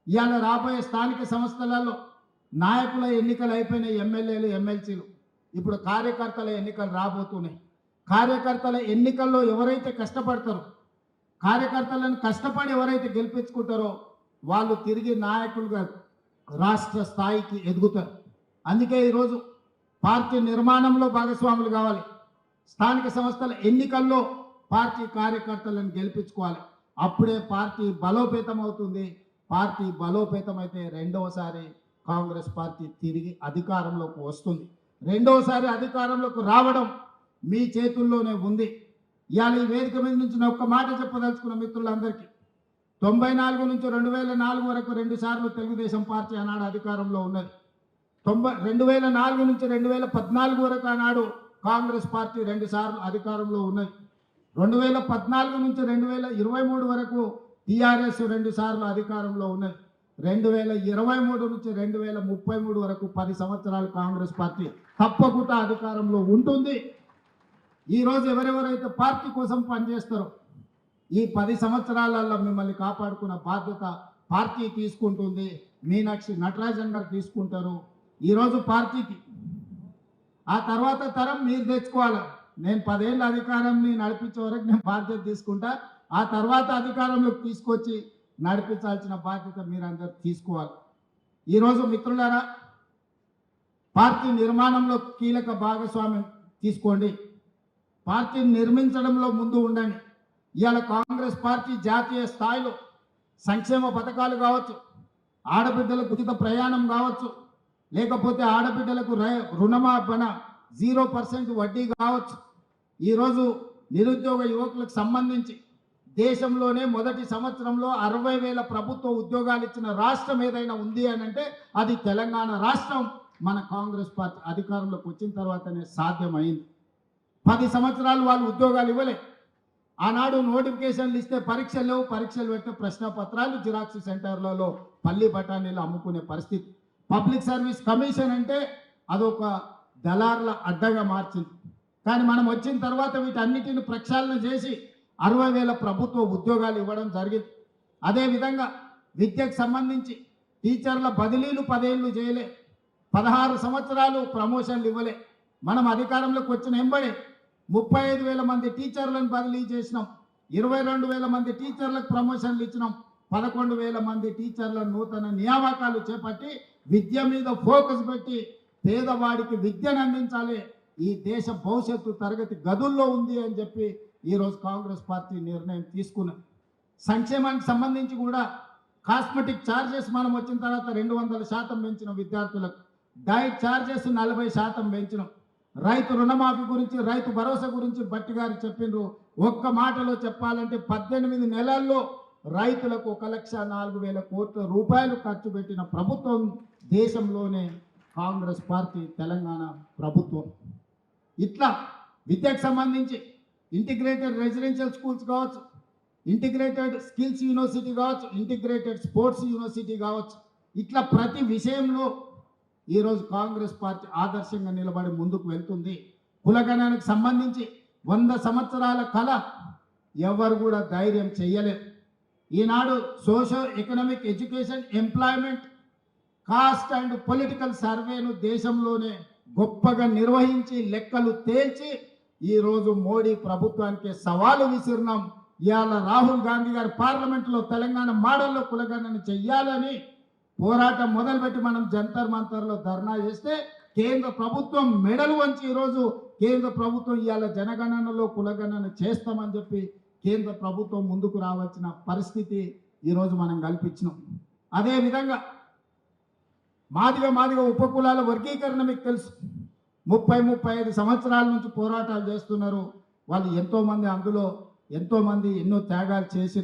ఇవాళ రాబోయే స్థానిక సంస్థలలో నాయకుల ఎన్నికలు అయిపోయినాయి, ఎమ్మెల్యేలు ఎమ్మెల్సీలు. ఇప్పుడు కార్యకర్తల ఎన్నికలు రాబోతున్నాయి. కార్యకర్తల ఎన్నికల్లో ఎవరైతే కష్టపడతారో, కార్యకర్తలను కష్టపడి ఎవరైతే గెలిపించుకుంటారో వాళ్ళు తిరిగి నాయకులుగా రాష్ట్ర స్థాయికి ఎదుగుతారు. అందుకే ఈరోజు పార్టీ నిర్మాణంలో భాగస్వాములు కావాలి. స్థానిక సంస్థల ఎన్నికల్లో పార్టీ కార్యకర్తలను గెలిపించుకోవాలి. అప్పుడే పార్టీ బలోపేతం అవుతుంది. పార్టీ బలోపేతం అయితే రెండవసారి కాంగ్రెస్ పార్టీ తిరిగి అధికారంలోకి వస్తుంది. రెండవసారి అధికారంలోకి రావడం మీ చేతుల్లోనే ఉంది. ఇవాళ ఈ వేదిక మీద నుంచి నేను ఒక్క మాట చెప్పదలుచుకున్న మిత్రులందరికీ, 94 నుంచి 2004 వరకు 2 సార్లు తెలుగుదేశం పార్టీ ఆనాడు అధికారంలో ఉన్నది. 2004 నుంచి 2014 వరకు ఆనాడు కాంగ్రెస్ పార్టీ 2 సార్లు అధికారంలో ఉన్నది. 2014 నుంచి 2023 వరకు టీఆర్ఎస్ 2 సార్లు అధికారంలో ఉన్నది. 2023 నుంచి 2033 వరకు 10 సంవత్సరాలు కాంగ్రెస్ పార్టీ తప్పకుండా అధికారంలో ఉంటుంది. ఈరోజు ఎవరెవరైతే పార్టీ కోసం పనిచేస్తారో ఈ 10 సంవత్సరాలలో మిమ్మల్ని కాపాడుకున్న బాధ్యత పార్టీ తీసుకుంటుంది. మీనాక్షి నటరాజన్ గారు తీసుకుంటారు. ఈరోజు పార్టీకి ఆ తర్వాత తరం మీరు తెచ్చుకోవాలి. నేను 10 ఏళ్ళ అధికారాన్ని నడిపించే వరకు నేను బాధ్యత తీసుకుంటా. ఆ తర్వాత అధికారంలోకి తీసుకొచ్చి నడిపించాల్సిన బాధ్యత మీరందరూ తీసుకోవాలి. ఈరోజు మిత్రులారా, పార్టీ నిర్మాణంలో కీలక భాగస్వామ్యం తీసుకోండి. పార్టీని నిర్మించడంలో ముందు ఉండండి. ఇవాళ కాంగ్రెస్ పార్టీ జాతీయ స్థాయిలో సంక్షేమ పథకాలు కావచ్చు, ఆడబిడ్డలకు ఉచిత ప్రయాణం కావచ్చు, లేకపోతే ఆడబిడ్డలకు రుణమాఫన 0% వడ్డీ కావచ్చు. ఈరోజు నిరుద్యోగ యువకులకు సంబంధించి దేశంలోనే మొదటి సంవత్సరంలో 60,000 ప్రభుత్వ ఉద్యోగాలు ఇచ్చిన రాష్ట్రం ఏదైనా ఉంది అని అంటే అది తెలంగాణ రాష్ట్రం. మన కాంగ్రెస్ పార్టీ అధికారంలోకి వచ్చిన తర్వాతనే సాధ్యమైంది. 10 సంవత్సరాలు వాళ్ళు ఉద్యోగాలు ఇవ్వలే. ఆనాడు నోటిఫికేషన్లు ఇస్తే పరీక్షలు లేవు, పరీక్షలు పెడితే ప్రశ్నపత్రాలు జిరాక్స్ సెంటర్లలో పల్లి బఠానీలు అమ్ముకునే పరిస్థితి. పబ్లిక్ సర్వీస్ కమిషన్ అంటే అదొక దళారుల అడ్డగా మార్చింది. కానీ మనం వచ్చిన తర్వాత వీటన్నిటిని ప్రక్షాళన చేసి 60,000 ప్రభుత్వ ఉద్యోగాలు ఇవ్వడం జరిగింది. అదేవిధంగా విద్యకు సంబంధించి టీచర్ల బదిలీలు 10 ఏళ్ళు చేయలే, 16 సంవత్సరాలు ప్రమోషన్లు ఇవ్వలే. మనం అధికారంలోకి వచ్చిన ఎంబడే 35,000 మంది టీచర్లను బదిలీ చేసినాం, 22,000 మంది టీచర్లకు ప్రమోషన్లు ఇచ్చినాం, 11,000 మంది టీచర్ల నూతన నియామకాలు చేపట్టి విద్య మీద ఫోకస్ పెట్టి పేదవాడికి విద్యను అందించాలి, ఈ దేశ భవిష్యత్తు తరగతి గదుల్లో ఉంది అని చెప్పి ఈరోజు కాంగ్రెస్ పార్టీ నిర్ణయం తీసుకున్నది. సంక్షేమానికి సంబంధించి కూడా కాస్మెటిక్ ఛార్జెస్ మనం వచ్చిన తర్వాత 200% పెంచిన విద్యార్థులకు, డైట్ ఛార్జెస్ 40% పెంచినాం. రైతు రుణమాఫీ గురించి, రైతు భరోసా గురించి భట్టి గారు చెప్పిండ్రు. ఒక్క మాటలో చెప్పాలంటే 18 నెలల్లో రైతులకు 1,04,000 కోట్ల రూపాయలు ఖర్చు పెట్టిన ప్రభుత్వం దేశంలోనే కాంగ్రెస్ పార్టీ, తెలంగాణ ప్రభుత్వం. ఇట్లా విద్యకు సంబంధించి ఇంటిగ్రేటెడ్ రెసిడెన్షియల్ స్కూల్స్ కావచ్చు, ఇంటిగ్రేటెడ్ స్కిల్స్ యూనివర్సిటీ కావచ్చు, ఇంటిగ్రేటెడ్ స్పోర్ట్స్ యూనివర్సిటీ కావచ్చు, ఇట్లా ప్రతి విషయంలో ఈరోజు కాంగ్రెస్ పార్టీ ఆదర్శంగా నిలబడి ముందుకు వెళ్తుంది. కులగణనకు సంబంధించి 100 సంవత్సరాల కళ ఎవరు కూడా ధైర్యం చేయలేదు. ఈనాడు socio economic education, employment, caste and political సర్వేను దేశంలోనే గొప్పగా నిర్వహించి లెక్కలు తేల్చి ఈరోజు మోడీ ప్రభుత్వానికి సవాలు విసిరినాం. ఇవాళ రాహుల్ గాంధీ గారు పార్లమెంట్లో తెలంగాణ మోడల్లో కులగణన చెయ్యాలని పోరాటం మొదలుపెట్టి మనం జంతర్ మంతర్లో ధర్నా చేస్తే కేంద్ర ప్రభుత్వం మెడలు వంచి ఈరోజు కేంద్ర ప్రభుత్వం ఇవాళ జనగణనలో కులగణన చేస్తామని చెప్పి కేంద్ర ప్రభుత్వం ముందుకు రావాల్సిన పరిస్థితి ఈరోజు మనం కల్పించినాం. అదేవిధంగా మాదిగ ఉపకులాల వర్గీకరణ మీకు తెలుసు. 30-35 సంవత్సరాల నుంచి పోరాటాలు చేస్తున్నారు వాళ్ళు. ఎంతోమంది అందులో ఎంతోమంది ఎన్నో త్యాగాలు చేసి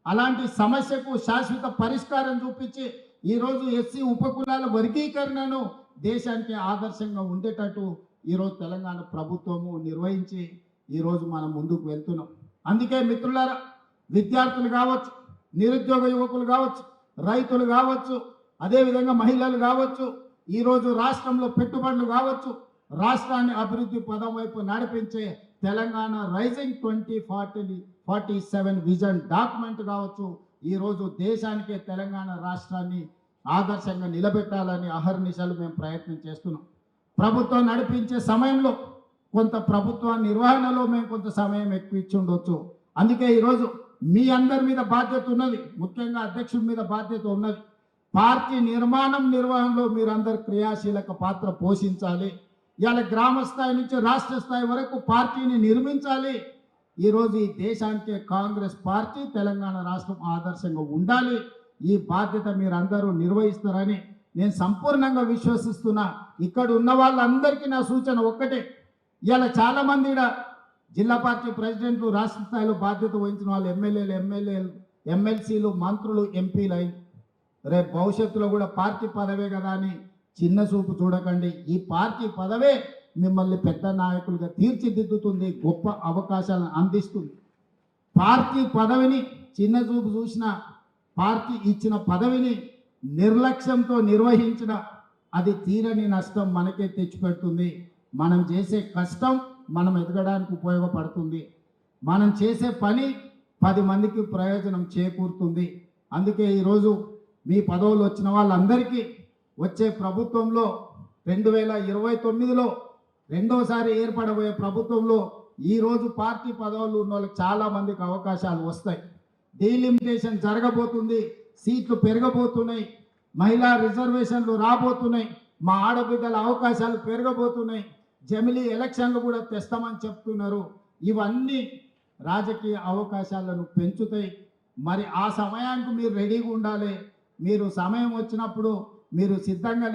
అలాంటి సమస్యకు శాశ్వత పరిష్కారం చూపించి ఈరోజు ఎస్సీ ఉపకులాల వర్గీకరణను దేశానికి ఆదర్శంగా ఉండేటట్టు ఈరోజు తెలంగాణ ప్రభుత్వము నిర్వహించి ఈరోజు మనం ముందుకు వెళ్తున్నాం. అందుకే మిత్రులారా, విద్యార్థులు కావచ్చు, నిరుద్యోగ యువకులు కావచ్చు, రైతులు కావచ్చు, అదేవిధంగా మహిళలు కావచ్చు, ఈరోజు రాష్ట్రంలో పెట్టుబడులు కావచ్చు, రాష్ట్రాన్ని అభివృద్ధి పదం వైపు నడిపించే తెలంగాణ రైజింగ్ 2047 విజన్ డాక్యుమెంట్ కావచ్చు, ఈరోజు దేశానికే తెలంగాణ రాష్ట్రాన్ని ఆదర్శంగా నిలబెట్టాలని అహర్నిశలు మేము ప్రయత్నం చేస్తున్నాం. ప్రభుత్వం నడిపించే సమయంలో కొంత ప్రభుత్వ నిర్వహణలో మేము కొంత సమయం ఎక్కువ ఇచ్చి ఉండొచ్చు. అందుకే ఈరోజు మీ అందరి మీద బాధ్యత ఉన్నది, ముఖ్యంగా అధ్యక్షుడి మీద బాధ్యత ఉన్నది. పార్టీ నిర్వహణలో మీరందరూ క్రియాశీలక పాత్ర పోషించాలి. ఇవాళ గ్రామ స్థాయి నుంచి రాష్ట్ర స్థాయి వరకు పార్టీని నిర్మించాలి. ఈరోజు ఈ దేశానికి కాంగ్రెస్ పార్టీ తెలంగాణ రాష్ట్రం ఆదర్శంగా ఉండాలి. ఈ బాధ్యత మీరందరూ నిర్వహిస్తారని నేను సంపూర్ణంగా విశ్వసిస్తున్నా. ఇక్కడ ఉన్న వాళ్ళందరికీ నా సూచన ఒక్కటే, ఇవాళ చాలామంది ఇక్కడ జిల్లా పార్టీ ప్రెసిడెంట్లు, రాష్ట్ర స్థాయిలో బాధ్యత వహించిన వాళ్ళు ఎమ్మెల్సీలు, మంత్రులు, ఎంపీలు అయింది. రేపు భవిష్యత్తులో కూడా పార్టీ పదవే కదా అని చిన్న చూపు చూడకండి. ఈ పార్టీ పదవే మిమ్మల్ని పెద్ద నాయకులుగా తీర్చిదిద్దుతుంది, గొప్ప అవకాశాలను అందిస్తుంది. పార్టీ పదవిని చిన్న చూపు చూసిన, పార్టీ ఇచ్చిన పదవిని నిర్లక్ష్యంతో నిర్వహించిన అది తీరని నష్టం మనకే తెచ్చిపెడుతుంది. మనం చేసే కష్టం మనం ఎదగడానికి ఉపయోగపడుతుంది. మనం చేసే పని 10 మందికి ప్రయోజనం చేకూరుతుంది. అందుకే ఈరోజు మీ పదవులు వచ్చిన వాళ్ళందరికీ వచ్చే ప్రభుత్వంలో 2029లో రెండోసారి ఏర్పడబోయే ప్రభుత్వంలో ఈరోజు పార్టీ పదవులు ఉన్న వాళ్ళకి చాలామందికి అవకాశాలు వస్తాయి. డీలిమిటేషన్ జరగబోతుంది, సీట్లు పెరగబోతున్నాయి, మహిళా రిజర్వేషన్లు రాబోతున్నాయి, మా ఆడబిడ్డల అవకాశాలు పెరగబోతున్నాయి, జమిలీ ఎలక్షన్లు కూడా తెస్తామని చెప్తున్నారు. ఇవన్నీ రాజకీయ అవకాశాలను పెంచుతాయి. మరి ఆ సమయానికి మీరు రెడీగా ఉండాలి. మీరు సమయం వచ్చినప్పుడు మీరు సిద్ధంగా